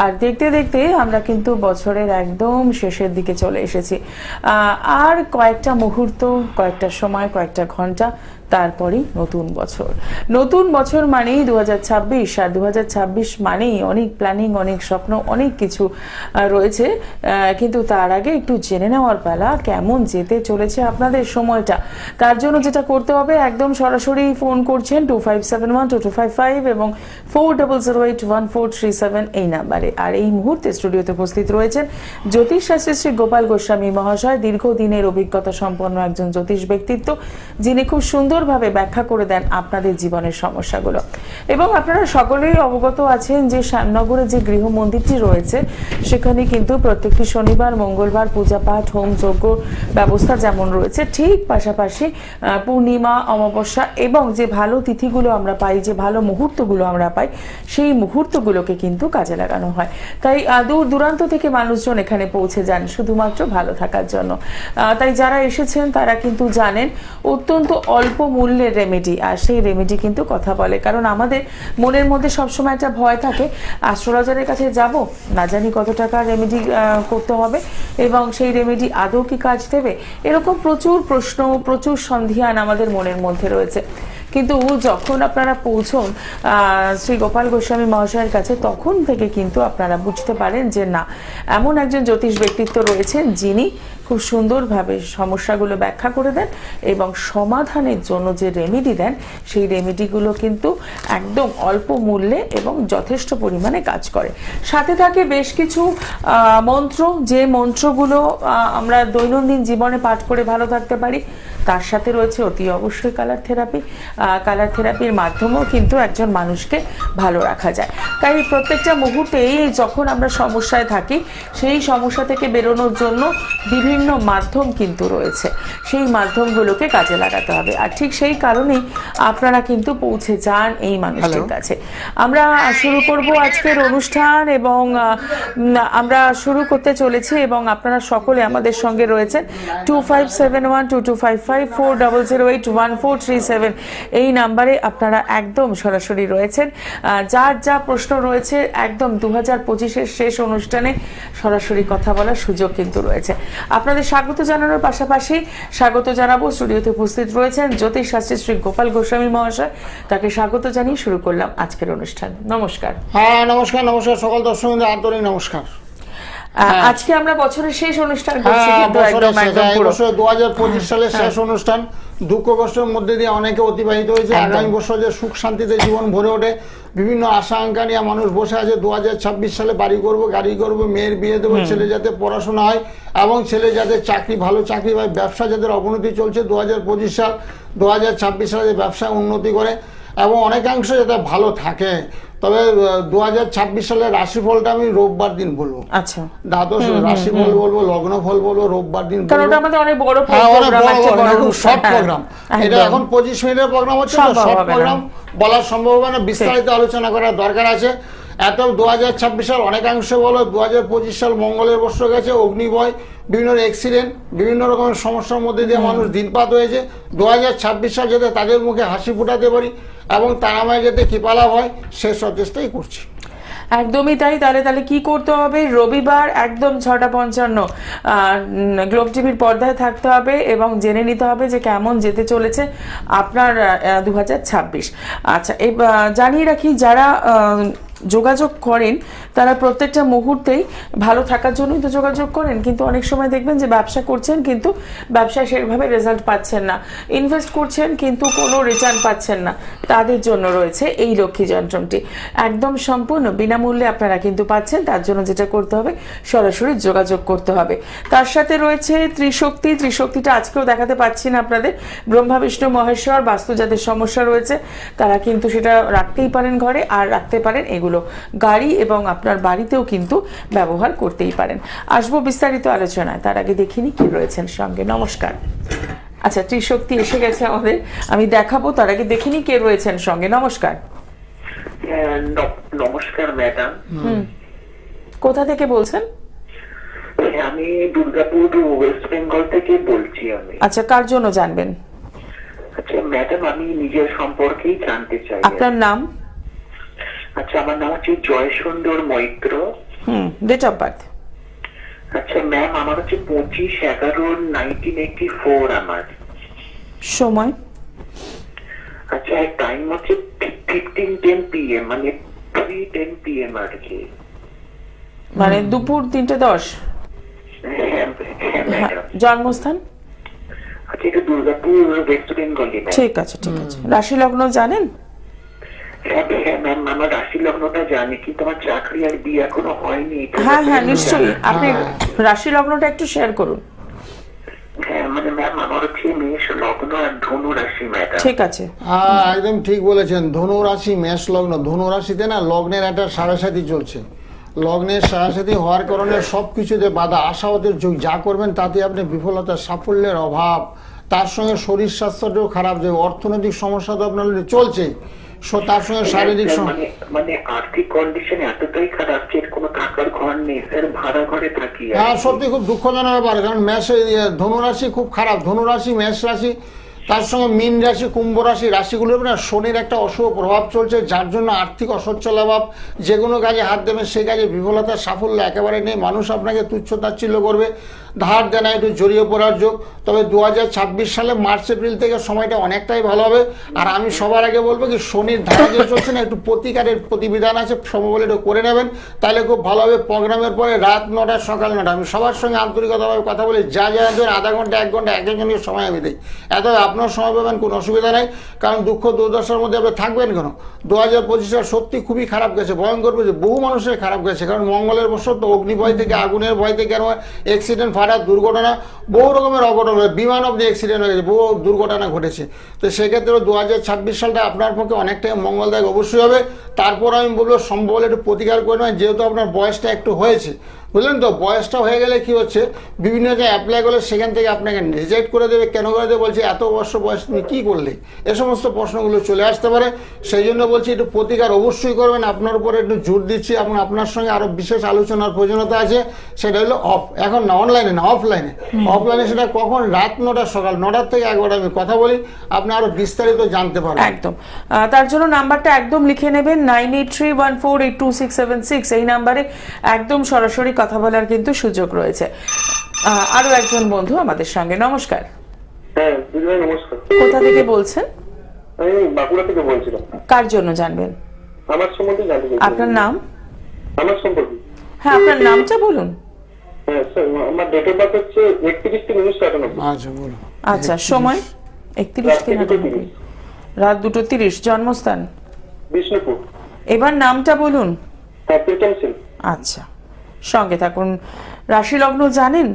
আর দেখতে দেখতে আমরা কিন্তু বছরের একদম শেষের দিকে চলে এসেছি। আর কয়েকটা মুহূর্ত, কয়েকটা সময়, কয়েকটা ঘন্টা, তারপরেই নতুন বছর। নতুন বছর মানেই 2026, আর 2026 মানেই অনেক প্ল্যানিং, অনেক স্বপ্ন, অনেক কিছু রয়েছে। কিন্তু তার আগে একটু জেনে নেওয়ার পালা কেমন যেতে চলেছে আপনাদের সময়টা। তার জন্য যেটা করতে হবে, একদম সরাসরি ফোন করছেন 25712255 এবং 40081437 এই নাম্বারে। আর এই মুহূর্তে স্টুডিওতে উপস্থিত রয়েছেন জ্যোতিষ শাস্ত্রী শ্রী গোপাল গোস্বামী মহাশয়, দীর্ঘদিনের অভিজ্ঞতা সম্পন্ন একজন জ্যোতিষ ব্যক্তিত্ব, যিনি খুব সুন্দরভাবে ব্যাখ্যা করে দেন আপনাদের জীবনের সমস্যাগুলো। এবং আপনারা সকলেই অবগত আছেন যে শ্যামনগরে যে গৃহ মন্দিরটি রয়েছে, সেখানে কিন্তু প্রত্যেকটি শনিবার, মঙ্গলবার পূজা পাঠ, হোম যজ্ঞ ব্যবস্থা যেমন রয়েছে, ঠিক পাশাপাশি পূর্ণিমা, অমাবস্যা এবং যে ভালো তিথিগুলো আমরা পাই, যে ভালো মুহূর্তগুলো আমরা পাই, সেই মুহূর্তগুলোকে কিন্তু কাজে লাগানো হয়। তাই দূর দূরান্ত থেকে মানুষজন এখানে পৌঁছে যান শুধুমাত্র ভালো থাকার জন্য। তাই যারা এসেছেন তারা কিন্তু জানেন অত্যন্ত অল্প মূল্যের রেমেডি, আর সেই রেমেডি কিন্তু কথা বলে। কারণ আমাদের মনের মধ্যে সবসময় একটা ভয় থাকে, অ্যাস্ট্রোলজারের কাছে যাব, না জানি কত টাকা রেমেডি করতে হবে এবং সেই রেমেডি আদৌ কি কাজ দেবে, এরকম প্রচুর প্রশ্ন, প্রচুর সন্ধিহান আমাদের মনের মধ্যে রয়েছে। কিন্তু যখন আপনারা পৌঁছন শ্রী গোপাল গোস্বামী মহাশয়ের কাছে, তখন থেকে কিন্তু আপনারা বুঝতে পারেন যে না, এমন একজন জ্যোতিষ ব্যক্তিত্ব রয়েছেন যিনি খুব সুন্দরভাবে সমস্যাগুলো ব্যাখ্যা করে দেন এবং সমাধানের জন্য যে রেমেডি দেন, সেই রেমেডিগুলো কিন্তু একদম অল্প মূল্যে এবং যথেষ্ট পরিমাণে কাজ করে। সাথে থাকে বেশ কিছু মন্ত্র, যে মন্ত্রগুলো আমরা দৈনন্দিন জীবনে পাঠ করে ভালো থাকতে পারি। তার সাথে রয়েছে অতি অবশ্যই কালার থেরাপি। কালার থেরাপির মাধ্যমেও কিন্তু একজন মানুষকে ভালো রাখা যায়। তাই প্রত্যেকটা মুহূর্তেই যখন আমরা সমস্যায় থাকি, সেই সমস্যা থেকে বেরোনোর জন্য বিভিন্ন মাধ্যম কিন্তু রয়েছে, সেই মাধ্যমগুলোকে কাজে লাগাতে হবে। আর ঠিক সেই কারণেই আপনারা কিন্তু পৌঁছে যান এই মানুষটির কাছে। আমরা শুরু করব আজকের অনুষ্ঠান এবং আমরা শুরু করতে চলেছি এবং আপনারা সকলে আমাদের সঙ্গে রয়েছেন 25712255 40081437 এই নাম্বারে আপনারা একদম সরাসরি রয়েছেন। যার যা প্রশ্ন রয়েছে, একদম 2025-এর শেষ অনুষ্ঠানে সরাসরি কথা বলার সুযোগ কিন্তু রয়েছে। আপনাদের স্বাগত জানানোর পাশাপাশি স্বাগত জানাবো, স্টুডিওতে উপস্থিত রয়েছেন জ্যোতিষ শাস্ত্রী শ্রী গোপাল গোস্বামী মহাশয়। তাকে স্বাগত জানিয়ে শুরু করলাম আজকের অনুষ্ঠান। নমস্কার। হ্যাঁ, নমস্কার। নমস্কার সকল দর্শকদের আন্তরিক নমস্কার। আজকে আমরা বছরের শেষ অনুষ্ঠান করছি, কিন্তু একদম 2025 সালের শেষ অনুষ্ঠান। দুঃখ কষ্টের মধ্যে দিয়ে অনেকে অতিবাহিত হয়েছে। আগামী বছর যে সুখ শান্তিতে জীবন ভরে ওঠে, বিভিন্ন আশা আকাঙ্ক্ষা নিয়ে মানুষ বসে আছে। 2026 সালে বাড়ি করব, গাড়ি করব, মেয়ের বিয়ে দেবো, ছেলে যাতে পড়াশোনা হয় এবং ছেলে যাতে চাকরি, ভালো চাকরি পায়, ব্যবসা যাদের অবনতি চলছে 2025 সাল 2026 সালে ব্যবসায় উন্নতি করে এবং অনেকাংশ যাতে ভালো থাকে। তবে 2026 সালের রাশিফলটা আমি রোববার দিন বলবো। আচ্ছা, দ্বাদশ রাশিফল বলবো, লগ্ন ফল বলবো, রোববার দিন বলবো। কারণ ওটা আমাদের অনেক বড় শর্ট প্রোগ্রাম, এটা এখন 25 মিনিটের প্রোগ্রাম হচ্ছে, শর্ট প্রোগ্রাম বলার সম্ভব হবে না, বিস্তারিত আলোচনা করার দরকার আছে। এত 2026 সাল অনেকাংশ বলো, 2025 সাল মঙ্গলের বর্ষ গেছে, অগ্নিভয়, বিভিন্ন অ্যাক্সিডেন্ট, বিভিন্ন রকমের সমস্যার মধ্যে দিয়ে মানুষ দিনপাত হয়েছে। 2026 সাল যাতে তাদের মুখে হাসি ফুটাতে পারি এবং তারা আমায় যাতে কৃপা লাভ হয়, সে সচেষ্টাই করছি। একদমই তাই। তাহলে কি করতে হবে? রবিবার একদম 6:55 গ্লোব টিভির পর্দায় থাকতে হবে এবং জেনে নিতে হবে যে কেমন যেতে চলেছে আপনার 2026। আচ্ছা, জানিয়ে রাখি, যারা যোগাযোগ করেন তারা প্রত্যেকটা মুহূর্তেই ভালো থাকার জন্যই তো যোগাযোগ করেন, কিন্তু অনেক সময় দেখবেন যে ব্যবসা করছেন কিন্তু ব্যবসায় সেভাবে রেজাল্ট পাচ্ছেন না, ইনভেস্ট করছেন কিন্তু কোনো রিটার্ন পাচ্ছেন না, তাদের জন্য রয়েছে এই লক্ষ্মী যন্ত্রটি। একদম সম্পূর্ণ বিনামূল্যে আপনারা কিন্তু পাচ্ছেন। তার জন্য যেটা করতে হবে, সরাসরি যোগাযোগ করতে হবে। তার সাথে রয়েছে ত্রিশক্তিটা আজকেও দেখাতে পাচ্ছি না আপনাদের। ব্রহ্মা বিষ্ণু মহেশ্বর, বাস্তু যাদের সমস্যা রয়েছে তারা কিন্তু সেটা রাখতেই পারেন ঘরে, আর রাখতে পারেন এগুলো গাড়ি এবং আপনার বাড়িতেও কিন্তু ব্যবহার করতেই পারেন। আসবো বিস্তারিত আলোচনায়, তার আগে দেখিনি কি রয়েছেন সঙ্গে। নমস্কার। আচ্ছা, ত্রিশক্তি এসে গেছে আমাদের, আমি দেখাবো, তার আগে দেখিনি কে রয়েছেন সঙ্গে। নমস্কার। নমস্কার ম্যাডাম। কোথা থেকে বলছেন? আমি দুর্গাপুর, ওয়েস্ট বেঙ্গল থেকে বলছি আমি। আচ্ছা, কার জন্য জানবেন? আচ্ছা ম্যাডাম, আমি নিজের সম্পর্কেই জানতে চাই। আপনার নাম? আচ্ছা, আমার নাম হচ্ছে Joy Sundar Maitra. Date of birth. আচ্ছা ম্যাম, আমার হচ্ছে 25/11/1984 আমার। সময়? আচ্ছা টাইম হচ্ছে 15:10 PM, মানে 3:10 PM আর কি। মানে দুপুর 3:10। হ্যাঁ ম্যাডাম। জন্মস্থান? আচ্ছা এটা দুর্গাপুর, ওয়েস্ট বেঙ্গল। ঠিক আছে ঠিক আছে। রাশি লগ্ন জানেন? হ্যাঁ ম্যাম, আমার রাশি লগ্নটা জানি, কিন্তু আমার চাকরি আর বিয়ে এখনো হয়নি। হ্যাঁ হ্যাঁ নিশ্চয়ই, আপনি রাশি লগ্নটা একটু শেয়ার করুন। হ্যাঁ মানে ম্যাম, আমার হচ্ছে মেষ লগ্ন আর ধনু রাশি ম্যাডাম। ঠিক আছে। হ্যাঁ একদম ঠিক বলেছেন। ধনু রাশি মেষ লগ্ন, ধনু রাশিতে না লগ্নের একটা সাড়ে চলছে। লগ্নের সাড়ে হওয়ার কারণে সব কিছুতে বাধা, আশাবাদের যুগ, যা করবেন তাতে আপনি বিফলতা, সাফল্যের অভাব, তার সঙ্গে শরীর স্বাস্থ্যটাও খারাপ যাবে, অর্থনৈতিক সমস্যা তো আপনার চলছে, তার সঙ্গে শারীরিক মানে আর্থিক কন্ডিশন এতটাই খারাপ যে কোনো থাকার ঘর নেই স্যার, ভাড়া ঘরে থাকি। হ্যাঁ সত্যি খুব দুঃখজনক ব্যাপার, কারণ ধনুরাশি খুব খারাপ, ধনুরাশি, মেষ রাশি, তার সঙ্গে মীন রাশি, কুম্ভ রাশি, রাশিগুলোর না শনির একটা অশুভ প্রভাব চলছে, যার জন্য আর্থিক অসচ্ছল অভাব, যে কোনো কাজে হাত দেবেন সেই কাজে বিফলতা, সাফল্য একেবারে নেই, মানুষ আপনাকে তুচ্ছ তাচ্ছিল্য করবে, ধার দেনা একটু জড়িয়ে পড়ার যোগ। তবে 2026 সালে মার্চ এপ্রিল থেকে সময়টা অনেকটাই ভালো হবে। আর আমি সবার আগে বলবো কি, শনির ধারা যে চলছে না, একটু প্রতিকারের প্রতিবিধান আছে, সমবলে একটু করে নেবেন, তাহলে খুব ভালো হবে। প্রোগ্রামের পরে রাত 9টা সকাল 9টা আমি সবার সঙ্গে আন্তরিকতাভাবে কথা বলি, যা আধা ঘন্টা 1 ঘন্টা একজনের সময় আমি দিই, এত আপনার সময় পাবেন, কোনো অসুবিধা নাই। কারণ দুঃখ দুর্দশার মধ্যে আপনি থাকবেন কেন? 2025 সাল সত্যি খুবই খারাপ গেছে, ভয়ঙ্কর গেছে, বহু মানুষের খারাপ গেছে, কারণ মঙ্গলের বছর তো, অগ্নিভয় থেকে, আগুনের ভয় থেকে, অ্যাক্সিডেন্ট, ফাটা, দুর্ঘটনা, বহু রকমের অঘটন, বিমান অব্দি অ্যাক্সিডেন্ট হয়ে গেছে, বহু দুর্ঘটনা ঘটেছে। তো সেক্ষেত্রে 2026 সালটা আপনার পক্ষে অনেকটাই মঙ্গলদায়ক অবশ্যই হবে। তারপর আমি বলবো সম্ভব হলে একটু প্রতিকার করে নেবেন, যেহেতু আপনার বয়সটা একটু হয়েছে, বুঝলেন তো। বয়সটা হয়ে গেলে কি হচ্ছে, বিভিন্ন জায়গায় অ্যাপ্লাই করলে সেখান থেকে আপনাকে রিজেক্ট করে দেবে, কেন করে দেবে, বলছে এত বছর বয়স তুমি কী করলে, এ সমস্ত প্রশ্নগুলো চলে আসতে পারে। সেই জন্য বলছি একটু প্রতিকার অবশ্যই করবেন, আপনার উপরে একটু জোর দিচ্ছি। এবং আপনার সঙ্গে আরও বিশেষ আলোচনার প্রয়োজনীয়তা আছে, সেটা হলো এখন না অনলাইনে না অফলাইনে। অফলাইনে সেটা কখন, রাত 9টা সকাল 9টার থেকে 1 আমি কথা বলি, আপনি আরও বিস্তারিত জানতে পারবেন। একদম, তার জন্য নাম্বারটা একদম লিখে নেবেন, 9831482676, এই নাম্বারে একদম সরাসরি কথা বলার কিন্তু সুযোগ রয়েছে। আরো একজন বন্ধু আমাদের সঙ্গে। নমস্কার। হ্যাঁ দিদি নমস্কার। কোথা থেকে বলছেন? আমি বাঁকুড়া থেকে বলছিলাম। কার জন্য জানবেন? আমার সম্বন্ধে জানতে চাই। আপনার নাম? আমার সম্পর্কে? হ্যাঁ আপনার নামটা বলুন। হ্যাঁ স্যার, আমার ডেট অফ বার্থ হচ্ছে 31/3/1998। আচ্ছা বলুন। আচ্ছা সময়? 31/3/1998, রাত 2:30। জন্মস্থান? বিষ্ণুপুর। এবার নামটা বলুন। হ্যাঁ প্রীতম সিং। আচ্ছা সঙ্গে থাকুন। রাশি লগ্ন জানেন?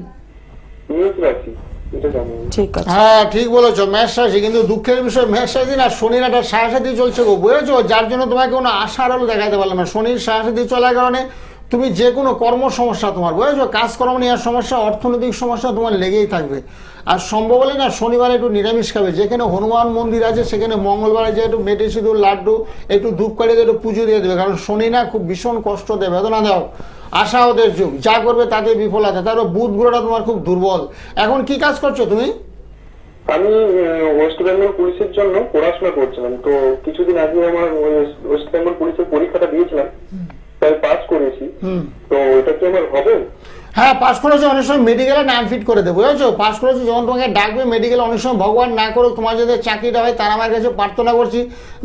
মেষ রাশি, এটা জানি। ঠিক আছে। হ্যাঁ ঠিক বলেছো, মেষ রাশি, কিন্তু দুঃখের বিষয় মেষ রাশি না শনির একটা সাড়ে চলছে গো, বুঝেছো, যার জন্য তোমাকে কোনো আশার আলো দেখাতে পারলাম না। শনির সাড়ে চলার কারণে তুমি যে কোনো কর্ম সমস্যা তোমার, বুঝেছো, কাজকর্ম নেওয়ার সমস্যা, অর্থনৈতিক সমস্যা তোমার লেগেই থাকবে। আর সম্ভব হলে না শনিবারে একটু নিরামিষ খাবে, যেখানে হনুমান মন্দির আছে সেখানে মঙ্গলবারে যে একটু মেটে সিঁদুর, লাড্ডু, একটু ধূপ কাটিয়ে একটু পুজো দিয়ে দেবে, কারণ শনি না খুব ভীষণ কষ্ট দেয়, বেদনা দাও, আশা ওদের যুগ, যা করবে তাতে বিফলতা। তারপর বুধ গ্রহটা তোমার খুব দুর্বল। এখন কি কাজ করছো তুমি? আমি ওয়েস্ট বেঙ্গল পুলিশের জন্য পড়াশোনা করছিলাম, তো কিছুদিন আগে আমার ওয়েস্ট বেঙ্গল পুলিশের পরীক্ষাটা দিয়েছিলাম, তাই পাস করেছি। তো এটা কি আমার হবে? হ্যাঁ পাস করেছো, অনেক সময় মেডিকেলে নাম ফিট করে দেবো, বুঝেছো, পাস করেছো যখন তোমাকে ডাকবে মেডিকেলে, অনেক সময় ভগবান না করুক তোমার যাতে চাকরিটা হয়, তার আমার কাছে প্রার্থনা করছি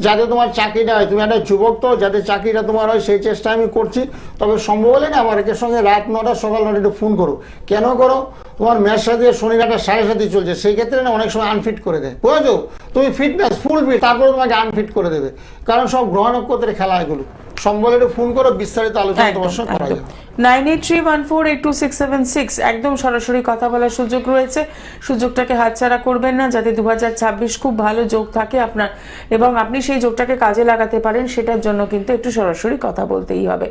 যাতে তোমার চাকরিটা হয়। তুমি একটা যুবক তো, যাতে চাকরিটা তোমার হয় সেই চেষ্টা আমি করছি। তবে সম্ভব হলে না আমার একের সঙ্গে রাত 9টা সকাল 9টা একটু ফোন করো। কেন করো? তোমার মেয়ের সাথে শনির একটা সাড়ে চলছে, সেই ক্ষেত্রে না অনেক সময় আনফিট করে দেয়, বুঝেছো, তুমি ফিটনেস ফুল ফিট, তারপরে তোমাকে আনফিট করে দেবে, কারণ সব গ্রহ নক্ষত্রের খেলা এগুলো। সম্বল একটু ফোন করো, বিস্তারিত আলোচনা তোমার সঙ্গে করা যাবে। 9831482676 একদম সরাসরি কথা বলার সুযোগ রয়েছে, সুযোগটাকে হাতছাড়া করবেন না, যাতে 2026 খুব ভালো যোগ থাকে আপনার এবং আপনি সেই যোগটাকে কাজে লাগাতে পারেন, সেটার জন্য কিন্তু একটু সরাসরি কথা বলতেই হবে।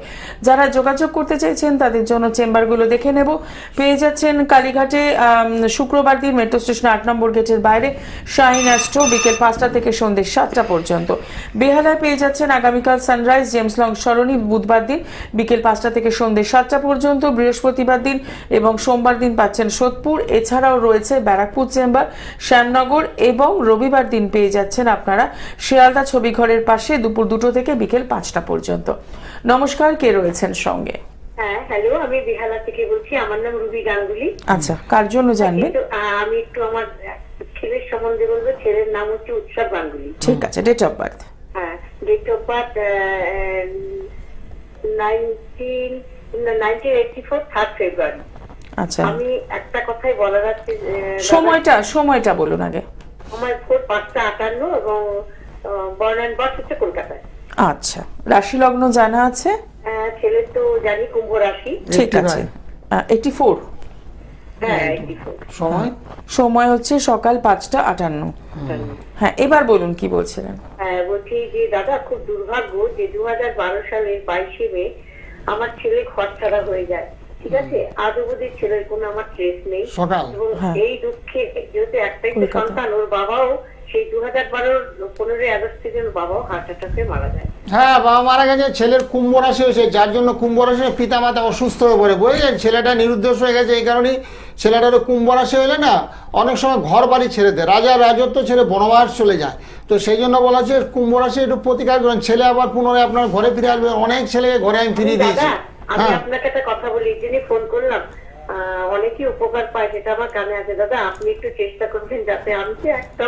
যারা যোগাযোগ করতে চাইছেন তাদের জন্য চেম্বারগুলো দেখে নেব। পেয়ে যাচ্ছেন কালীঘাটে শুক্রবার দিন মেট্রো স্টেশন 8 নম্বর গেটের বাইরে শাহিন অ্যাস্ট্রো, বিকেল 5টা থেকে সন্ধ্যে 7টা পর্যন্ত। বেহালায় পেয়ে যাচ্ছেন আগামীকাল সানরাইজ জেমস লং সরণি, বুধবার দিন বিকেল 5টা থেকে সন্ধ্যে 7টা পর্যন্ত। বৃহস্পতিবার দিন এবং সোমবার দিন পাচ্ছেন সোদপুর, এছাড়াও রয়েছে ব্যারাকপুর চেম্বার, শ্যামনগর, এবং রবিবার দিন পেয়ে যাচ্ছেন আপনারা শিয়ালদা ছবিঘরের পাশে দুপুর 2টো থেকে বিকেল 5টা পর্যন্ত। নমস্কার, কে রয়েছেন সঙ্গে? হ্যাঁ হ্যালো, আমি বেহালা থেকে বলছি। আমার নাম রুবি গাঙ্গুলি। আচ্ছা, কার জন্য জানবেন? কিন্তু আমি একটু আমার ছেলের সম্বন্ধে বলবো। ছেলের নাম হচ্ছে উৎসব গাঙ্গুলি। ঠিক আছে, ডেট অফ বার্থ? হ্যাঁ, ডেট অফ বার্থ 1984 3rd ফেব্রুয়ারি। আচ্ছা, আমি একটা কথাই বলার আছে। সময়টা বলুন আগে। আমার 5:58 এবং বর্ন অ্যান্ড বার্থ হচ্ছে কলকাতায়। আচ্ছা, রাশি লগ্ন জানা আছে? ছেলের তো জানি কুম্ভ রাশি। ঠিক আছে, 84। হ্যাঁ 84। সময় হচ্ছে সকাল 5:58। হ্যাঁ, এবার বলুন কি বলছিলেন? হ্যাঁ, বলছি যে দাদা, খুব দুর্ভাগ্য যে 2012 সালের 22শে মে আমার ছেলে ঘর ছাড়া হয়ে যায়। ঠিক আছে, আজ অবধি ছেলের কোনো আমার ট্রেস নেই। এবং এই দুঃখে, যেহেতু একটাই তো সন্তান, ওর বাবাও সেই 2012 15 আগস্ট থেকে ওর বাবাও হার্ট অ্যাটাকে মারা যায়। হ্যাঁ, বাবা মারা গেছে, ছেলের কুম্ভ রাশি হয়েছে, যার জন্য কুম্ভ রাশি পিতা মাতা অসুস্থ হয়ে পড়ে, বুঝলেন? ছেলেটা নিরুদ্দেশ হয়ে গেছে, এই কারণেই ছেলেটারও কুম্ভ রাশি হলে না অনেক সময় ঘর বাড়ি ছেড়ে দেয়, রাজার রাজত্ব ছেড়ে বনবাস চলে যায়। তো সেই জন্য বলা হচ্ছে কুম্ভ রাশি একটু প্রতিকার করেন, ছেলে আবার পুনরায় আপনার ঘরে ফিরে আসবে। অনেক ছেলেকে ঘরে আমি ফিরিয়ে দিয়েছি। আমি আপনাকে একটা কথা বলি, যিনি ফোন করলাম, অনেকই উপকার পায়, যেটা আমার কানে আছে। দাদা, আপনি একটু চেষ্টা করবেন যাতে আমি যে একটা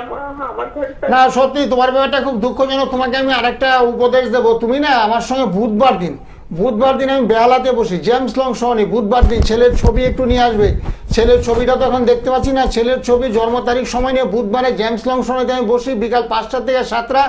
আমার ঘরে। না সত্যি তোমার ব্যাপারটা খুব দুঃখজনক। তোমাকে আমি আরেকটা উপদেশ দেবো। তুমি না আমার সঙ্গে বুধবার দিন আমি বেহালাতে বসি, জেমস লং শনি, বুধবার দিন ছেলের ছবি একটু নিয়ে আসবে। ছেলের ছবিটা তো এখন দেখতে পাচ্ছি না, ছেলের ছবি জন্ম তারিখ সময় নিয়ে বুধবারে জেমস লং শনিতে আমি বসি, বিকাল 5টা থেকে 7টা।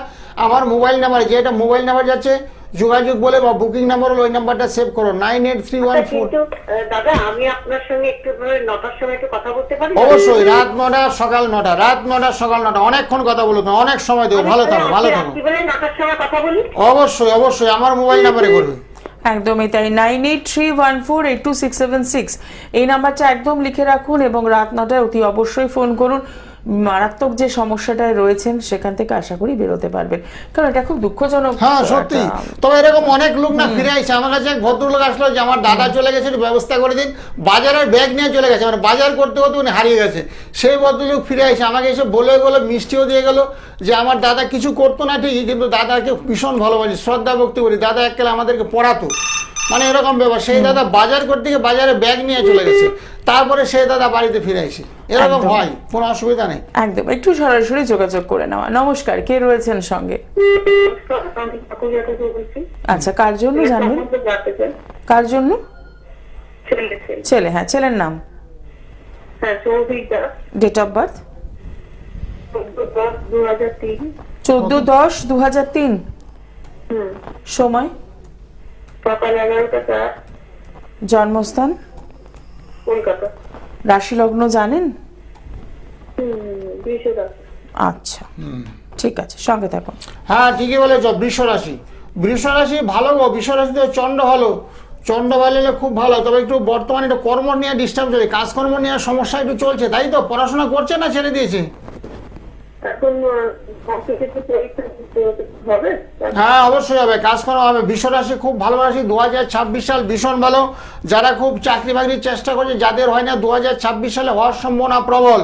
আমার মোবাইল নাম্বার, যে এটা মোবাইল নাম্বার যাচ্ছে, যোগাযোগ বলে বা বুকিং নাম্বার হলো, ওই নাম্বারটা সেভ করো, 983114। দাদা, আমি আপনার সঙ্গে একটু 9টার সময় একটু কথা বলতে পারি? অবশ্যই, রাত 9টা সকাল 9টা, রাত 9টা সকাল 9টা, অনেকক্ষণ কথা বলুন, অনেক সময় দেবো। ভালো থাকো, ভালো থাকো। 9টার সময় কথা বলি? অবশ্যই আমার মোবাইল নাম্বারে করবে। একদমই তাই, 9831482676 এই নাম্বারটা একদম লিখে রাখুন এবং রাত 9টায় অতি অবশ্যই ফোন করুন। মারাত্মক যে সমস্যাটায় রয়েছেন সেখান থেকে আশা করি বেরোতে পারবেন, কারণ এটা খুব দুঃখজনক। হ্যাঁ সত্যি, তবে এরকম অনেক লোক না ফিরে আসছে। আমার কাছে এক ভদ্রলোক আসলো যে আমার দাদা চলে গেছে, একটু ব্যবস্থা করে দিন। বাজারের ব্যাগ নিয়ে চলে গেছে, মানে বাজার করতে করতে উনি হারিয়ে গেছে। সেই ভদ্রলোক ফিরে আসছে, আমাকে এসে বলে গেলো, মিষ্টিও দিয়ে গেল যে আমার দাদা কিছু করতো না ঠিকই, কিন্তু দাদাকে ভীষণ ভালোবাসি, শ্রদ্ধা ভক্তি করি। দাদা এককালে আমাদেরকে পড়াতো, মানে এরকম ব্যাপার। সেই দাদা বাজার করতে গিয়ে বাজারে ব্যাগ নিয়ে চলে গেছে, তারপরে সেই দাদা বাড়িতে ফিরে আসে। এরকম হয়, কোনো অসুবিধা নেই। একদম, একটু সরাসরি যোগাযোগ করে নেওয়া। নমস্কার, কে রয়েছেন সঙ্গে? আচ্ছা, কার জন্য জানবেন? কার জন্য? ছেলে। হ্যাঁ, ছেলের নাম? Date of birth? 14/10/2003। সময়? সকাল 11টা। জন্মস্থান? কলকাতা। রাশি লগ্ন জানেন? আচ্ছা, ঠিক আছে, সঙ্গে থাকুন। হ্যাঁ ঠিকই বলেছ, বৃষ রাশি। বৃষ রাশি ভালো গো, বৃষ রাশিতে চন্ড ভালো, চন্ড ভালো হলে খুব ভালো। তবে একটু বর্তমানে একটু কর্ম নিয়ে ডিস্টার্ব চলছে, কাজকর্ম নিয়ে সমস্যা একটু চলছে, তাই তো? পড়াশোনা করছে না ছেড়ে দিয়েছে? এখন হ্যাঁ অবশ্যই হবে, কাজকর্ম হবে। বৃষ রাশি খুব ভালো রাশি, 2026 সাল ভীষণ ভালো। যারা খুব চাকরি বাকরির চেষ্টা করছে, যাদের হয় না, 2026 সালে হওয়ার সম্ভাবনা প্রবল।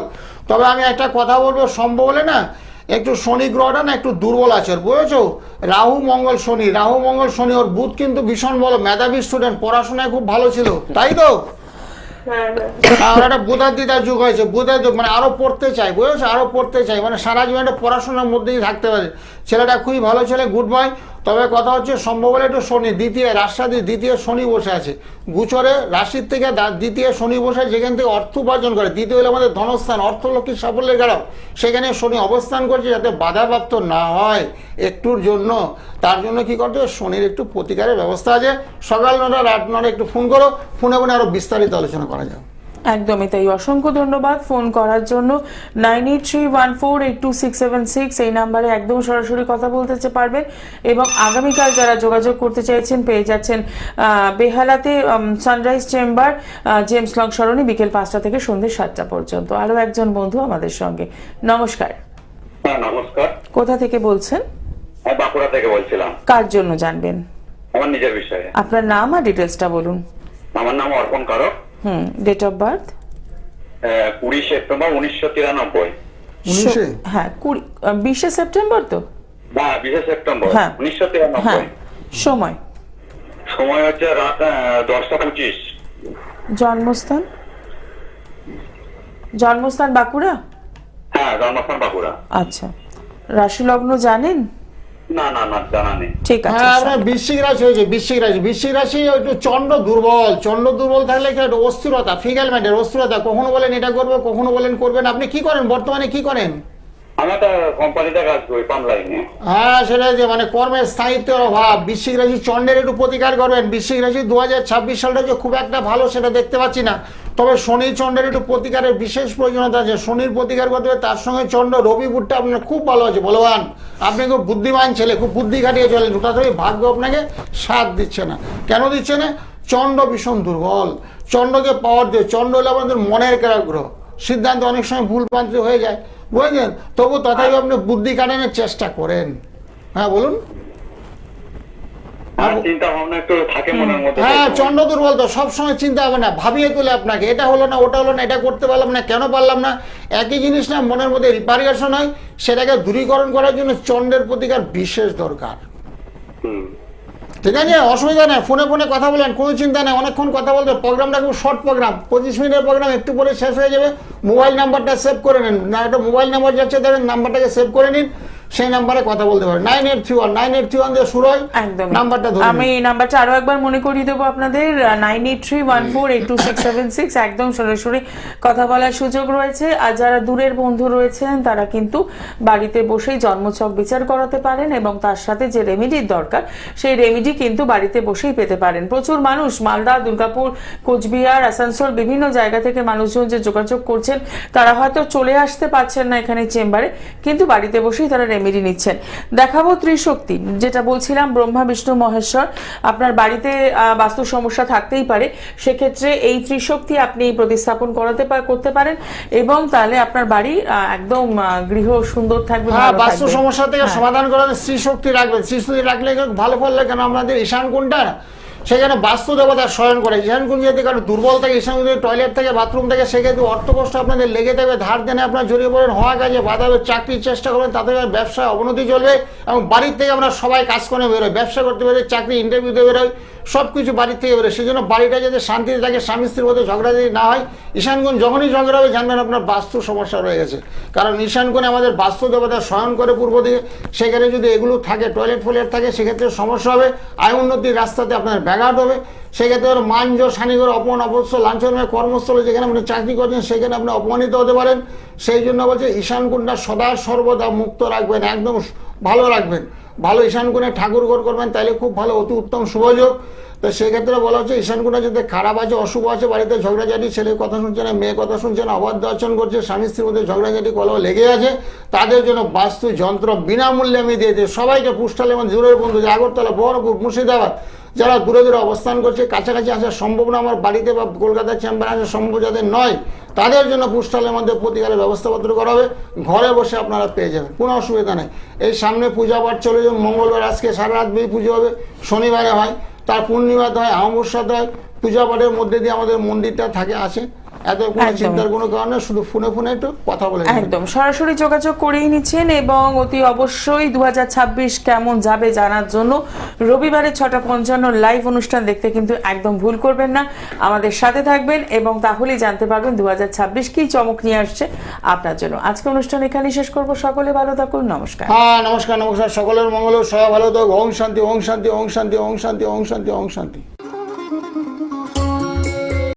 তবে আমি একটা কথা বলবো, সম্ভব হলে না একটু শনি গ্রহটা না একটু দুর্বল আছে, বুঝেছো? রাহু মঙ্গল শনি, ওর বুধ কিন্তু ভীষণ ভালো, মেধাবী স্টুডেন্ট, পড়াশোনায় খুব ভালো ছিল, তাই তো? একটা বুধাদিতার যুগ হয়েছে, বুধের যুগ, মানে আরো পড়তে চাই, বুঝেছো? আরো পড়তে চাই, মানে সারা জীবনটা পড়াশোনার মধ্যেই থাকতে পারে। ছেলেটা খুবই ভালো ছেলে, গুড বয়। তবে কথা হচ্ছে, সম্ভব হলে একটু শনি, দ্বিতীয় শনি বসে আছে গুচরে, রাশির থেকে দ্বিতীয় শনি বসে, যেখান থেকে অর্থ উপার্জন করে। দ্বিতীয় হলে আমাদের ধনস্থান, অর্থলক্ষ্মীর সাফল্যের কারক, সেখানে শনি অবস্থান করছে, যাতে বাধাপ্রাপ্ত না হয় একটুর জন্য। তার জন্য কি করতে হবে, শনির একটু প্রতিকারের ব্যবস্থা আছে। সকাল 9টা রাত 9টা একটু ফোন করো, ফোনে আরো বিস্তারিত আলোচনা করা যাবে। একদমই তাই, অসংখ্য ধন্যবাদ ফোন করার জন্য। 9831482676 এই নাম্বারে একদম সরাসরি কথা বলতে পারবেন। এবং আগামীকাল যারা যোগাযোগ করতে চাইছেন, পেয়ে যাচ্ছেন বেহালাতে সানরাইজ চেম্বার, জেমস লং সরণি, বিকেল 5টা থেকে সন্ধ্যে 7টা পর্যন্ত। আরো একজন বন্ধু আমাদের সঙ্গে। নমস্কার। হ্যাঁ নমস্কার। কোথা থেকে বলছেন? বাঁকুড়া থেকে বলছিলাম। কার জন্য জানবেন? আমার নিজের বিষয়ে। আপনার নাম আর ডিটেলসটা বলুন। আমার নাম Arpan Karak. Date of birth? 20 September 1993। হ্যাঁ, 20 সেপ্টেম্বর তো? না, 20 সেপ্টেম্বর হ্যাঁ 1993। হ্যাঁ, সময়? সময় হচ্ছে রাত 10টা 25। জন্মস্থান? জন্মস্থান বাঁকুড়া? হ্যাঁ, জন্মস্থান বাঁকুড়া। আচ্ছা, রাশি লগ্ন জানেন? না না না, জানা নেই। ঠিক আছে। হ্যাঁ, আপনার বৃশ্চিক রাশি হয়েছে। বৃশ্চিক রাশি একটু চন্দ্র দুর্বল থাকলে একটু অস্থিরতা, ফিগাল ম্যাটার, অস্থিরতা। কখনো বলেন এটা করবো, কখনো বলেন করবেন। আপনি কি করেন বর্তমানে, কি করেন? আমি একটা কোম্পানিতে কাজ করি, পাম্প লাইনে। হ্যাঁ, সেটা যে মানে কর্মের স্থায়িত্বের অভাব। বৃশ্চিক রাশি চন্দ্রের একটু প্রতিকার করবেন। বৃশ্চিক রাশি 2026 সালটা যে খুব একটা ভালো সেটা দেখতে পাচ্ছি না, তবে শনি চন্দ্রের একটু প্রতিকারের বিশেষ প্রয়োজনীয়তা আছে। শনির প্রতিকার করতে হবে, তার সঙ্গে চন্দ্র রবি বুটটা আপনার খুব ভালো আছে, বলবান। আপনি খুব বুদ্ধিমান ছেলে, খুব বুদ্ধি খাটিয়ে চলেন। ওটা থেকে ভাগ্য আপনাকে সাথ দিচ্ছে না। কেন দিচ্ছে না? চন্দ্র ভীষণ দুর্বল। চন্দ্রকে পাওয়ার দিয়ে, চন্দ্র হলো আমাদের মনের গ্রহ। সিদ্ধান্ত অনেক সময় ভুল প্রান্তে হয়ে যায়, বুঝলেন? তবু তথাপি আপনি বুদ্ধি কাটানোর চেষ্টা করেন। হ্যাঁ, বলুন। চিন্তা ভাবনা একটু থাকে মনের মধ্যে। হ্যাঁ, চন্দ্র দুর্বল তো সবসময় চিন্তা হবে না, ভাবিয়ে তোলে আপনাকে। এটা হলো না, ওটা হলো না, এটা করতে পারলাম না, কেন পারলাম না। একই জিনিস না, মনের মধ্যে রিপারিয়েশন হয়। সেটাকে দূরীকরণ করার জন্য চন্দ্রের প্রতিকার বিশেষ দরকার। ঠিক আছে, অসুবিধা নেই। ফোনে কথা বলেন, কোনো চিন্তা নেই। অনেকক্ষণ কথা বলতে, প্রোগ্রামটা খুব শর্ট প্রোগ্রাম, 25 মিনিটের প্রোগ্রাম, একটু পরে শেষ হয়ে যাবে। মোবাইল নাম্বারটা সেভ করে নিন, না একটা মোবাইল নাম্বার যাচ্ছে, দেখেন নাম্বারটাকে সেভ করে নিন, সেই নাম্বারে কথা বলতে পারেন। 9831 দিয়ে শুরু হয়। একদম নাম্বারটা ধরে আমি নাম্বারটা আরো একবার মনে করিয়ে দেবো আপনাদের, 9831482676। একদম সরাসরি কথা বলার সুযোগ রয়েছে। আর যারা দূরের বন্ধু রয়েছেন তারা কিন্তু বাড়িতে বসেই জন্মছক বিচার করাতে পারেন, এবং তার সাথে যে রেমেডির দরকার সেই রেমেডি কিন্তু বাড়িতে বসেই পেতে পারেন। প্রচুর মানুষ মালদা, দুর্গাপুর, কোচবিহার, আসানসোল বিভিন্ন জায়গা থেকে মানুষজন যে যোগাযোগ করছেন, তারা হয়তো চলে আসতে পারছেন না এখানে চেম্বারে, কিন্তু বাড়িতে বসেই তারা রেমেডি নিচ্ছেন। দেখাবো ত্রিশক্তি, যেটা বলছিলাম, ব্রহ্মা বিষ্ণু মহেশ্বর। আপনার বাড়িতে বাস্তু সমস্যা থাকতেই পারে, সেক্ষেত্রে এই ত্রিশক্তি আপনি প্রতিস্থাপন করতে পারেন, এবং তাহলে আপনার বাড়ি একদম গৃহ সুন্দর থাকবে। হ্যাঁ, বাস্তু সমস্যা থেকে সমাধান করাতে শ্রীশক্তি রাখবেন। শ্রীশক্তি রাখলে ভালো ফল লাগে। কেন? আমাদের ঈশান কোণটা সেখানে বাস্তু দেবতা শয়ন করে। ঈশান কোণ যদি কারো দুর্বল থাকে, ঈশান কোণ যদি টয়লেট থেকে, বাথরুম থেকে, সেক্ষেত্রে অর্থকষ্ট আপনাদের লেগে থাকবে, ধার দেনে আপনার জড়িয়ে পড়েন, হওয়া কাজে বাধা হবে, চাকরির চেষ্টা করবেন, তাতে ব্যবসায় অবনতি চলবে। এবং বাড়ির থেকে আমরা সবাই কাজ করে বেরোয়, ব্যবসা করতে বেরোয়, চাকরি ইন্টারভিউতে বেরোয়, সব কিছু বাড়ির থেকে বেরোয়। সেই জন্য বাড়িটা যাতে শান্তিতে থাকে, স্বামী স্ত্রীর মধ্যে ঝগড়া যদি না হয়, ঈশান কোণ যখনই ঝগড়া হবে জানবেন আপনার বাস্তু সমস্যা রয়ে গেছে। কারণ ঈশান কোণে আমাদের বাস্তু দেবতা শয়ন করে পূর্ব দিকে, সেখানে যদি এগুলো থাকে, টয়লেট ফয়লেট থাকে, সেক্ষেত্রে সমস্যা হবে। আয় উন্নতির রাস্তাতে আপনার ব্যাঘাত হবে। সেক্ষেত্রে মানজ শানিগর অপমান অবশ্য লাঞ্ছন, কর্মস্থলে যেখানে আপনি চাকরি করছেন সেখানে আপনি অপমানিত হতে পারেন। সেই জন্য বলছে ঈশান কোণটা সদা সর্বদা মুক্ত রাখবেন, একদম ভালো রাখবেন। ভালো ঈশান কোণে ঠাকুর ঘর করবেন, তাহলে খুব ভালো, অতি উত্তম শুভযোগ। তো সেক্ষেত্রে বলা হচ্ছে ঈশান কোণটা যদি খারাপ আছে, অশুভ আছে, বাড়িতে ঝগড়াঝাটি, ছেলের কথা শুনছে না, মেয়ে কথা শুনছে না, অবাধ্য আচরণ করছে, স্বামী স্ত্রীর মধ্যে ঝগড়াঝাটি কলহ লেগে আছে, তাদের জন্য বাস্তু যন্ত্র বিনামূল্যে আমি দিয়ে দিই সবাইকে। পুষ্টালে এবং দূরের বন্ধু, যে আগরতলা, বহরমপুর, মুর্শিদাবাদ, যারা দূরে দূরে অবস্থান করছে, কাছাকাছি আসা সম্ভব না, আমার বাড়িতে বা কলকাতার চেম্বারে আসা সম্ভব যাদের নয়, তাদের জন্য পুষ্টালের মধ্যে প্রতিকারের ব্যবস্থাপত্র করা হবে। ঘরে বসে আপনারা পেয়ে যাবেন, কোনো অসুবিধা নেই। এই সামনে পূজা পাঠ চলে যাবে। মঙ্গলবার আজকে সারা রাত বেশি পুজো হবে, শনিবারে হয়, তার পূর্ণিমাতে হয়, অমাবস্যাতে হয়। পূজা পাঠের মধ্যে দিয়ে আমাদের মন্দিরটা থাকে, আছে। এত কোনো চিন্তার কোনো কারণে, শুধু ফোনে একটু কথা বলে একদম সরাসরি যোগাযোগ করেই নিচ্ছেন। এবং অতি অবশ্যই 2026 কেমন যাবে জানার জন্য রবিবারে 6:55 লাইভ অনুষ্ঠান দেখতে কিন্তু একদম ভুল করবেন না। আমাদের সাথে থাকবেন এবং তাহলেই জানতে পারবেন 2026 কি চমক নিয়ে আসছে আপনার জন্য। আজকে অনুষ্ঠান এখানেই শেষ করব। সকলে ভালো থাকুন। নমস্কার। হ্যাঁ, নমস্কার। সকলের মঙ্গল, সবাই ভালো থাকুক। ওম শান্তি, ওম শান্তি, ওম শান্তি, ওম শান্তি, ওম শান্তি।